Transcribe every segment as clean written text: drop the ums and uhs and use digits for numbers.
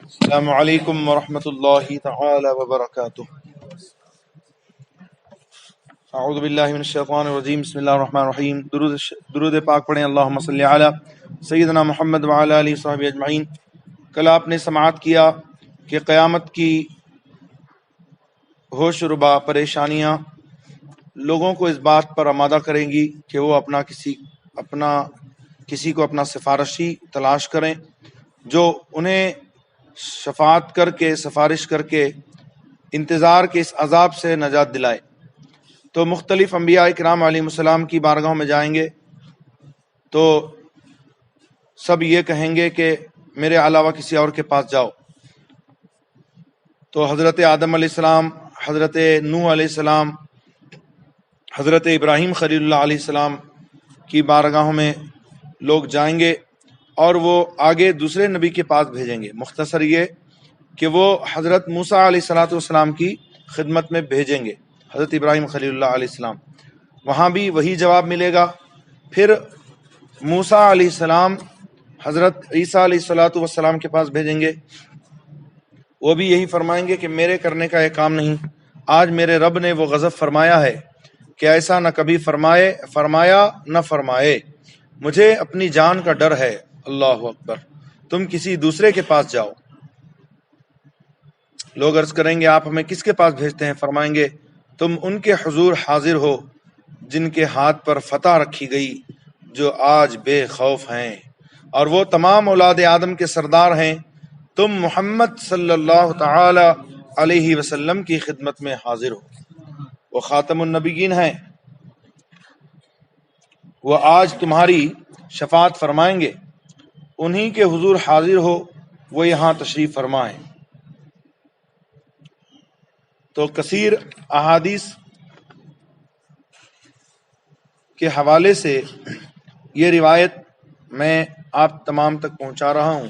السلام علیکم ورحمۃ اللہ تعالی وبرکاتہ۔ اعوذ باللہ من الشیطان الرجیم، بسم اللہ الرحمن الرحیم۔ درود پاک پڑھیں، اللہم صلی علی سیدنا محمد وعلی آلہ وصحبہ اجمعین۔ کل آپ نے سماعت کیا کہ قیامت کی ہوش ربا پریشانیاں لوگوں کو اس بات پر آمادہ کریں گی کہ وہ کسی کو اپنا سفارشی تلاش کریں جو انہیں شفاعت کر کے سفارش کر کے انتظار کے اس عذاب سے نجات دلائے۔ تو مختلف انبیاء کرام علیہ السلام کی بارگاہوں میں جائیں گے تو سب یہ کہیں گے کہ میرے علاوہ کسی اور کے پاس جاؤ۔ تو حضرت آدم علیہ السلام، حضرت نوح علیہ السلام، حضرت ابراہیم خلیل اللہ علیہ السلام کی بارگاہوں میں لوگ جائیں گے اور وہ آگے دوسرے نبی کے پاس بھیجیں گے۔ مختصر یہ کہ وہ حضرت موسیٰ علیہ السلام کی خدمت میں بھیجیں گے، حضرت ابراہیم خلیل اللہ علیہ السلام، وہاں بھی وہی جواب ملے گا۔ پھر موسیٰ علیہ السلام حضرت عیسیٰ علیہ السلام کے پاس بھیجیں گے، وہ بھی یہی فرمائیں گے کہ میرے کرنے کا یہ کام نہیں، آج میرے رب نے وہ غضب فرمایا ہے کہ ایسا نہ کبھی فرمایا نہ فرمائے، مجھے اپنی جان کا ڈر ہے، اللہ اکبر، تم کسی دوسرے کے پاس جاؤ۔ لوگ عرض کریں گے آپ ہمیں کس کے پاس بھیجتے ہیں؟ فرمائیں گے تم ان کے حضور حاضر ہو جن کے ہاتھ پر فتح رکھی گئی، جو آج بے خوف ہیں، اور وہ تمام اولاد آدم کے سردار ہیں۔ تم محمد صلی اللہ تعالی علیہ وسلم کی خدمت میں حاضر ہو، وہ خاتم النبیین ہیں، وہ آج تمہاری شفاعت فرمائیں گے، انہی کے حضور حاضر ہو، وہ یہاں تشریف فرمائیں۔ تو کثیر احادیث کے حوالے سے یہ روایت میں آپ تمام تک پہنچا رہا ہوں۔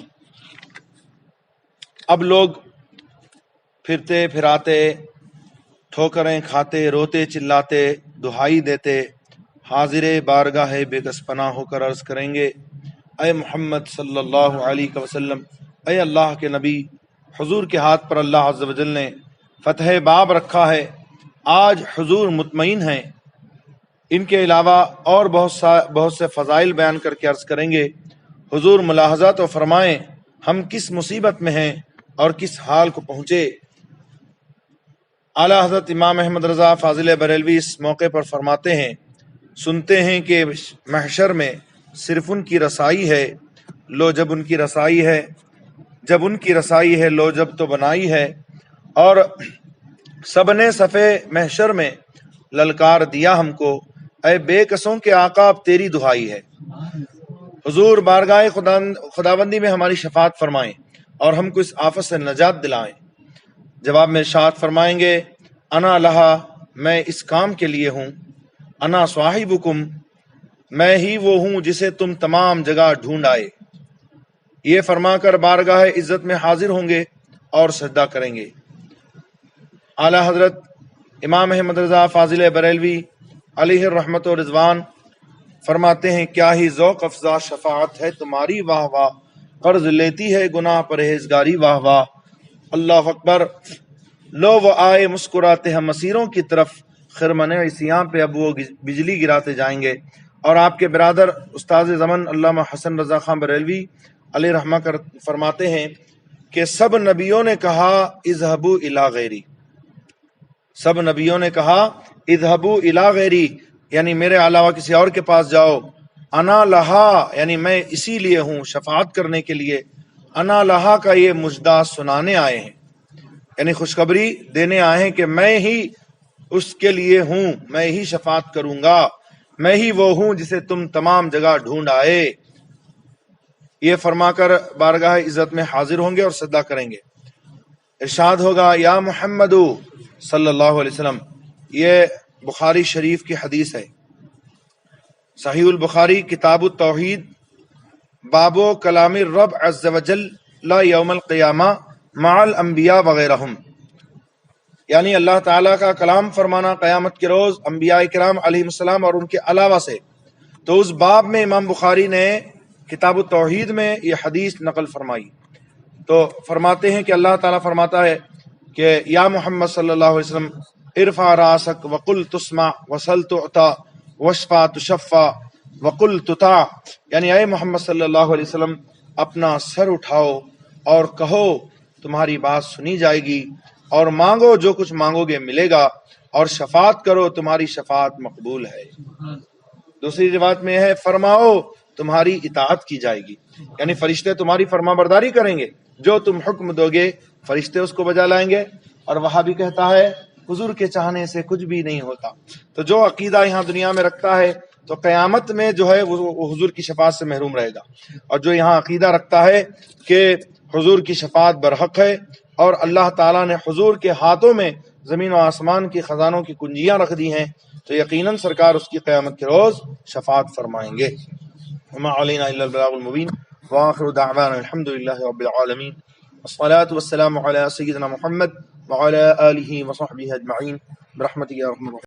اب لوگ پھرتے پھراتے، ٹھوکریں کھاتے، روتے چلاتے، دہائی دیتے، حاضر بارگاہ بے کس پناہ ہو کر عرض کریں گے اے محمد صلی اللہ علیہ وسلم، اے اللہ کے نبی، حضور کے ہاتھ پر اللہ عز و جل نے فتح باب رکھا ہے، آج حضور مطمئن ہیں۔ ان کے علاوہ اور بہت سے فضائل بیان کر کے عرض کریں گے حضور ملاحظہ تو فرمائیں ہم کس مصیبت میں ہیں اور کس حال کو پہنچے۔ اعلیٰ حضرت امام احمد رضا فاضل بریلوی اس موقع پر فرماتے ہیں، سنتے ہیں کہ محشر میں صرف ان کی رسائی ہے، لو جب ان کی رسائی ہے، جب ان کی رسائی ہے، لو جب تو بنائی ہے، اور سب نے صفے محشر میں للکار دیا ہم کو، اے بے کسوں کے آقا اب تیری دہائی ہے۔ حضور بارگاہ خداوندی میں ہماری شفاعت فرمائیں اور ہم کو اس آفت سے نجات دلائیں۔ جواب میں ارشاد فرمائیں گے انا لہا، میں اس کام کے لیے ہوں، انا صاحبکم، میں ہی وہ ہوں جسے تم تمام جگہ ڈھونڈ آئے۔ یہ فرما کر بارگاہ عزت میں حاضر ہوں گے اور سجدہ کریں گے۔ اعلیٰ حضرت امام احمد رضا فاضل بریلوی علیہ الرحمت و رضوان فرماتے ہیں کیا ہی ذوق افزا شفاعت ہے تمہاری، واہ واہ، قرض لیتی ہے گناہ پرہیزگاری، واہ واہ، اللہ اکبر۔ لو وہ آئے مسکراتے ہم مسیروں کی طرف، خرمن عصیاں پہ اب وہ بجلی گراتے جائیں گے۔ اور آپ کے برادر استاد زمن علامہ حسن رضا خان بریلوی علیہ رحمہ فرماتے ہیں کہ سب نبیوں نے کہا اذهبوا الی غیری، سب نبیوں نے کہا اذهبوا الی غیری، یعنی میرے علاوہ کسی اور کے پاس جاؤ۔ انا لہا، یعنی میں اسی لیے ہوں، شفاعت کرنے کے لیے۔ انا لہا کا یہ مجدہ سنانے آئے ہیں، یعنی خوشخبری دینے آئے ہیں کہ میں ہی اس کے لیے ہوں، میں ہی شفاعت کروں گا، میں ہی وہ ہوں جسے تم تمام جگہ ڈھونڈ آئے۔ یہ فرما کر بارگاہ عزت میں حاضر ہوں گے اور سجدہ کریں گے۔ ارشاد ہوگا یا محمد صلی اللہ علیہ وسلم، یہ بخاری شریف کی حدیث ہے، صحیح البخاری کتاب التوحید، باب کلام الرب عز وجل لا یوم القیامہ مع الانبیاء وغیرہم، یعنی اللہ تعالیٰ کا کلام فرمانا قیامت کے روز انبیاء کرام علیہ السلام اور ان کے علاوہ سے۔ تو اس باب میں امام بخاری نے کتاب التوحید میں یہ حدیث نقل فرمائی۔ تو فرماتے ہیں کہ اللہ تعالیٰ فرماتا ہے کہ یا محمد صلی اللہ علیہ وسلم ارفع راسک وقل تسمع وسل تعطا واشفع تشفع وقل تطاع، یعنی اے محمد صلی اللہ علیہ وسلم اپنا سر اٹھاؤ اور کہو تمہاری بات سنی جائے گی، اور مانگو جو کچھ مانگو گے ملے گا، اور شفاعت کرو تمہاری شفاعت مقبول ہے۔ دوسری روایت میں ہے فرماؤ تمہاری اطاعت کی جائے گی، یعنی فرشتے تمہاری فرما برداری کریں گے، جو تم حکم دو گے فرشتے اس کو بجا لائیں گے۔ اور وہاں بھی کہتا ہے حضور کے چاہنے سے کچھ بھی نہیں ہوتا۔ تو جو عقیدہ یہاں دنیا میں رکھتا ہے تو قیامت میں جو ہے وہ حضور کی شفاعت سے محروم رہے گا، اور جو یہاں عقیدہ رکھتا ہے کہ حضور کی شفاعت برحق ہے اور اللہ تعالیٰ نے حضور کے ہاتھوں میں زمین و آسمان کی خزانوں کی کنجیاں رکھ دی ہیں، تو یقیناً سرکار اس کی قیامت کے روز شفاعت فرمائیں گے۔ وما علینا الا البلاغ المبین، وآخر دعوانا الحمد للہ رب العالمین، والصلاة والسلام علی سیدنا محمد وعلی آلہ وصحبہ اجمعین برحمتک یا ارحم الراحمین۔